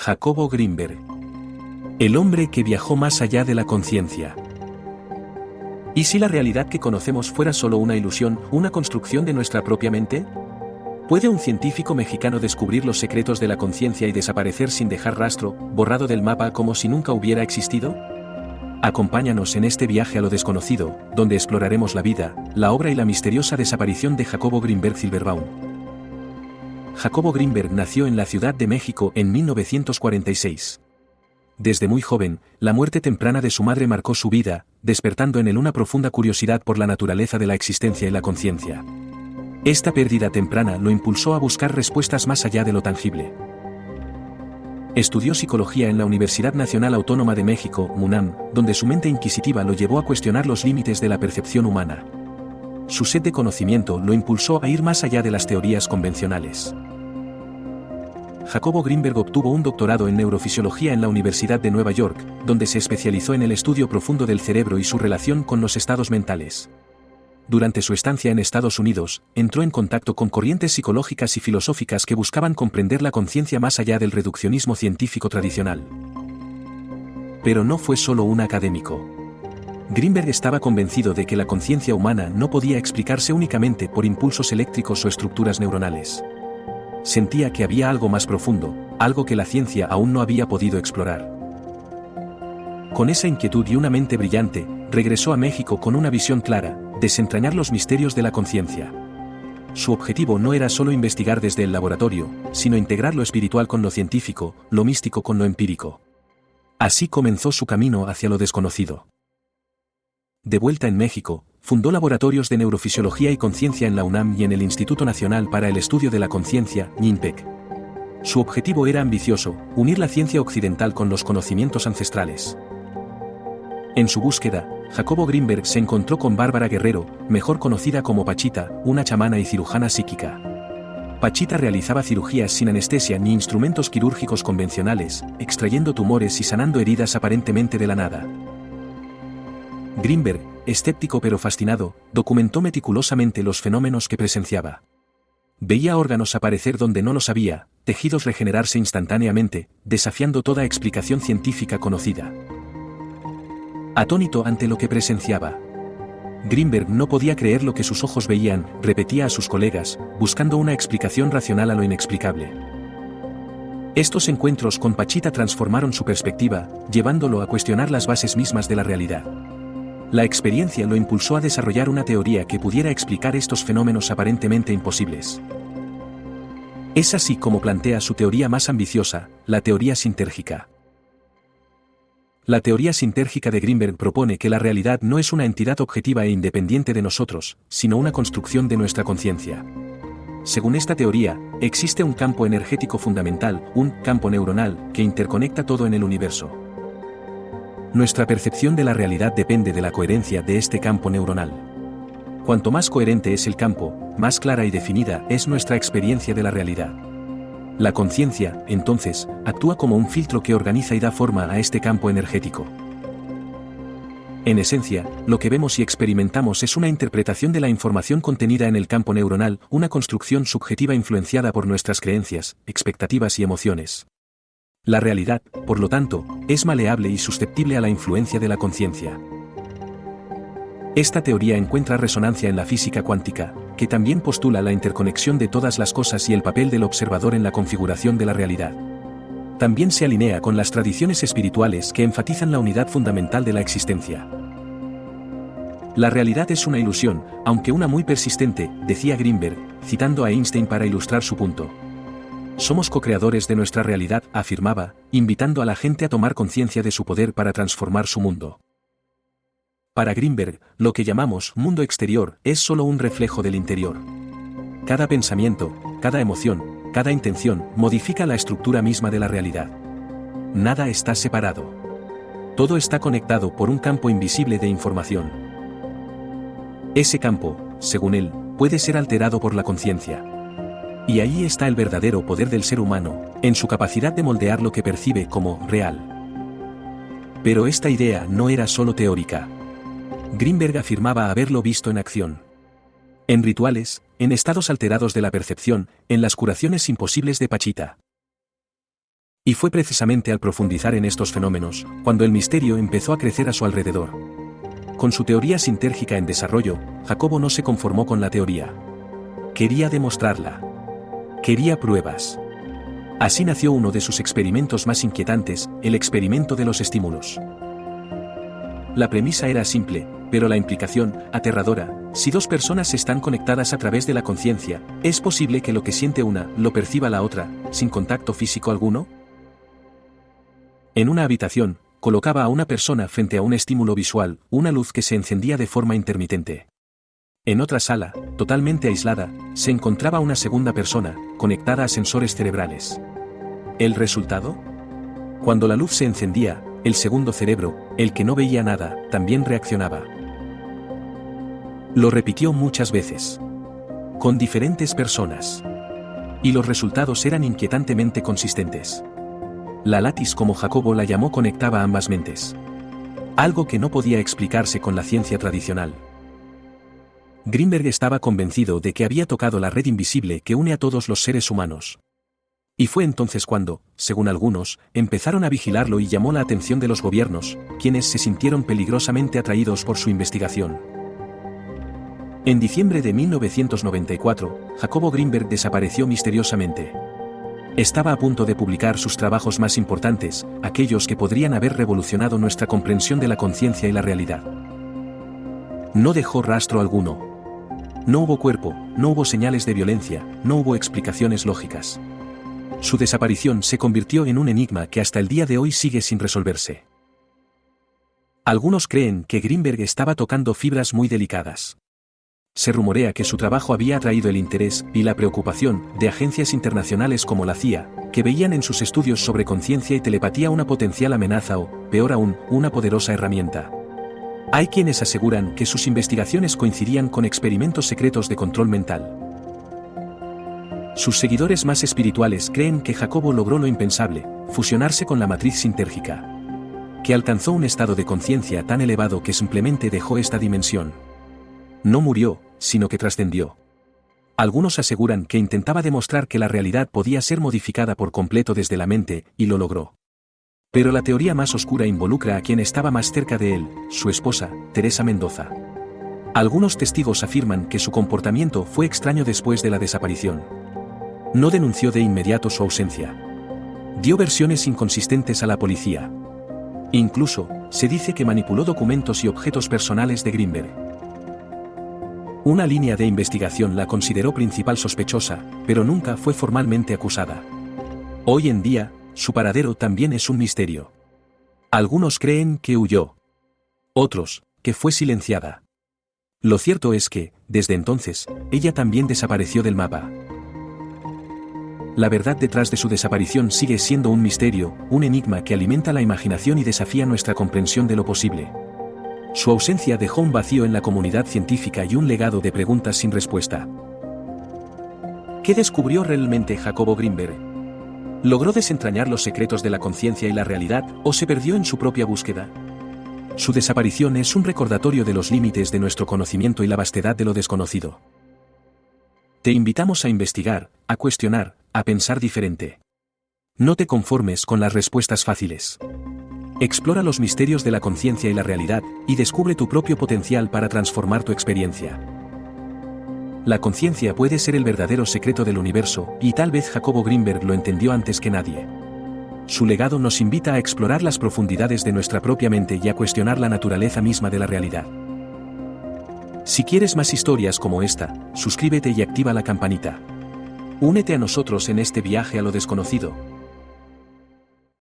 Jacobo Grinberg. El hombre que viajó más allá de la conciencia. ¿Y si la realidad que conocemos fuera solo una ilusión, una construcción de nuestra propia mente? ¿Puede un científico mexicano descubrir los secretos de la conciencia y desaparecer sin dejar rastro, borrado del mapa como si nunca hubiera existido? Acompáñanos en este viaje a lo desconocido, donde exploraremos la vida, la obra y la misteriosa desaparición de Jacobo Grinberg Silverbaum. Jacobo Grinberg nació en la Ciudad de México en 1946. Desde muy joven, la muerte temprana de su madre marcó su vida, despertando en él una profunda curiosidad por la naturaleza de la existencia y la conciencia. Esta pérdida temprana lo impulsó a buscar respuestas más allá de lo tangible. Estudió psicología en la Universidad Nacional Autónoma de México, UNAM, donde su mente inquisitiva lo llevó a cuestionar los límites de la percepción humana. Su sed de conocimiento lo impulsó a ir más allá de las teorías convencionales. Jacobo Grinberg obtuvo un doctorado en neurofisiología en la Universidad de Nueva York, donde se especializó en el estudio profundo del cerebro y su relación con los estados mentales. Durante su estancia en Estados Unidos, entró en contacto con corrientes psicológicas y filosóficas que buscaban comprender la conciencia más allá del reduccionismo científico tradicional. Pero no fue solo un académico. Grinberg estaba convencido de que la conciencia humana no podía explicarse únicamente por impulsos eléctricos o estructuras neuronales. Sentía que había algo más profundo, algo que la ciencia aún no había podido explorar. Con esa inquietud y una mente brillante, regresó a México con una visión clara: desentrañar los misterios de la conciencia. Su objetivo no era solo investigar desde el laboratorio, sino integrar lo espiritual con lo científico, lo místico con lo empírico. Así comenzó su camino hacia lo desconocido. De vuelta en México, fundó laboratorios de neurofisiología y conciencia en la UNAM y en el Instituto Nacional para el Estudio de la Conciencia, INPEC. Su objetivo era ambicioso: unir la ciencia occidental con los conocimientos ancestrales. En su búsqueda, Jacobo Grinberg se encontró con Bárbara Guerrero, mejor conocida como Pachita, una chamana y cirujana psíquica. Pachita realizaba cirugías sin anestesia ni instrumentos quirúrgicos convencionales, extrayendo tumores y sanando heridas aparentemente de la nada. Grinberg, escéptico pero fascinado, documentó meticulosamente los fenómenos que presenciaba. Veía órganos aparecer donde no los había, tejidos regenerarse instantáneamente, desafiando toda explicación científica conocida. Atónito ante lo que presenciaba, Grinberg no podía creer lo que sus ojos veían, repetía a sus colegas, buscando una explicación racional a lo inexplicable. Estos encuentros con Pachita transformaron su perspectiva, llevándolo a cuestionar las bases mismas de la realidad. La experiencia lo impulsó a desarrollar una teoría que pudiera explicar estos fenómenos aparentemente imposibles. Es así como plantea su teoría más ambiciosa, la teoría sintérgica. La teoría sintérgica de Grinberg propone que la realidad no es una entidad objetiva e independiente de nosotros, sino una construcción de nuestra conciencia. Según esta teoría, existe un campo energético fundamental, un campo neuronal, que interconecta todo en el universo. Nuestra percepción de la realidad depende de la coherencia de este campo neuronal. Cuanto más coherente es el campo, más clara y definida es nuestra experiencia de la realidad. La conciencia, entonces, actúa como un filtro que organiza y da forma a este campo energético. En esencia, lo que vemos y experimentamos es una interpretación de la información contenida en el campo neuronal, una construcción subjetiva influenciada por nuestras creencias, expectativas y emociones. La realidad, por lo tanto, es maleable y susceptible a la influencia de la conciencia. Esta teoría encuentra resonancia en la física cuántica, que también postula la interconexión de todas las cosas y el papel del observador en la configuración de la realidad. También se alinea con las tradiciones espirituales que enfatizan la unidad fundamental de la existencia. La realidad es una ilusión, aunque una muy persistente, decía Grinberg, citando a Einstein para ilustrar su punto. Somos co-creadores de nuestra realidad, afirmaba, invitando a la gente a tomar conciencia de su poder para transformar su mundo. Para Grinberg, lo que llamamos mundo exterior es solo un reflejo del interior. Cada pensamiento, cada emoción, cada intención modifica la estructura misma de la realidad. Nada está separado. Todo está conectado por un campo invisible de información. Ese campo, según él, puede ser alterado por la conciencia. Y ahí está el verdadero poder del ser humano, en su capacidad de moldear lo que percibe como real. Pero esta idea no era solo teórica. Grinberg afirmaba haberlo visto en acción. En rituales, en estados alterados de la percepción, en las curaciones imposibles de Pachita. Y fue precisamente al profundizar en estos fenómenos, cuando el misterio empezó a crecer a su alrededor. Con su teoría sintérgica en desarrollo, Jacobo no se conformó con la teoría. Quería demostrarla. Quería pruebas. Así nació uno de sus experimentos más inquietantes, el experimento de los estímulos. La premisa era simple, pero la implicación, aterradora. Si dos personas están conectadas a través de la conciencia, ¿es posible que lo que siente una, lo perciba la otra, sin contacto físico alguno? En una habitación, colocaba a una persona frente a un estímulo visual, una luz que se encendía de forma intermitente. En otra sala, totalmente aislada, se encontraba una segunda persona, conectada a sensores cerebrales. ¿El resultado? Cuando la luz se encendía, el segundo cerebro, el que no veía nada, también reaccionaba. Lo repitió muchas veces. Con diferentes personas. Y los resultados eran inquietantemente consistentes. La Latis, como Jacobo la llamó, conectaba ambas mentes. Algo que no podía explicarse con la ciencia tradicional. Grinberg estaba convencido de que había tocado la red invisible que une a todos los seres humanos. Y fue entonces cuando, según algunos, empezaron a vigilarlo y llamó la atención de los gobiernos, quienes se sintieron peligrosamente atraídos por su investigación. En diciembre de 1994, Jacobo Grinberg desapareció misteriosamente. Estaba a punto de publicar sus trabajos más importantes, aquellos que podrían haber revolucionado nuestra comprensión de la conciencia y la realidad. No dejó rastro alguno. No hubo cuerpo, no hubo señales de violencia, no hubo explicaciones lógicas. Su desaparición se convirtió en un enigma que hasta el día de hoy sigue sin resolverse. Algunos creen que Grinberg estaba tocando fibras muy delicadas. Se rumorea que su trabajo había atraído el interés y la preocupación de agencias internacionales como la CIA, que veían en sus estudios sobre conciencia y telepatía una potencial amenaza o, peor aún, una poderosa herramienta. Hay quienes aseguran que sus investigaciones coincidían con experimentos secretos de control mental. Sus seguidores más espirituales creen que Jacobo logró lo impensable, fusionarse con la matriz sintérgica. Que alcanzó un estado de conciencia tan elevado que simplemente dejó esta dimensión. No murió, sino que trascendió. Algunos aseguran que intentaba demostrar que la realidad podía ser modificada por completo desde la mente, y lo logró. Pero la teoría más oscura involucra a quien estaba más cerca de él, su esposa, Teresa Mendoza. Algunos testigos afirman que su comportamiento fue extraño después de la desaparición. No denunció de inmediato su ausencia. Dio versiones inconsistentes a la policía. Incluso, se dice que manipuló documentos y objetos personales de Grinberg. Una línea de investigación la consideró principal sospechosa, pero nunca fue formalmente acusada. Hoy en día, su paradero también es un misterio. Algunos creen que huyó. Otros, que fue silenciada. Lo cierto es que, desde entonces, ella también desapareció del mapa. La verdad detrás de su desaparición sigue siendo un misterio, un enigma que alimenta la imaginación y desafía nuestra comprensión de lo posible. Su ausencia dejó un vacío en la comunidad científica y un legado de preguntas sin respuesta. ¿Qué descubrió realmente Jacobo Grinberg? ¿Logró desentrañar los secretos de la conciencia y la realidad, o se perdió en su propia búsqueda? Su desaparición es un recordatorio de los límites de nuestro conocimiento y la vastedad de lo desconocido. Te invitamos a investigar, a cuestionar, a pensar diferente. No te conformes con las respuestas fáciles. Explora los misterios de la conciencia y la realidad, y descubre tu propio potencial para transformar tu experiencia. La conciencia puede ser el verdadero secreto del universo, y tal vez Jacobo Grinberg lo entendió antes que nadie. Su legado nos invita a explorar las profundidades de nuestra propia mente y a cuestionar la naturaleza misma de la realidad. Si quieres más historias como esta, suscríbete y activa la campanita. Únete a nosotros en este viaje a lo desconocido,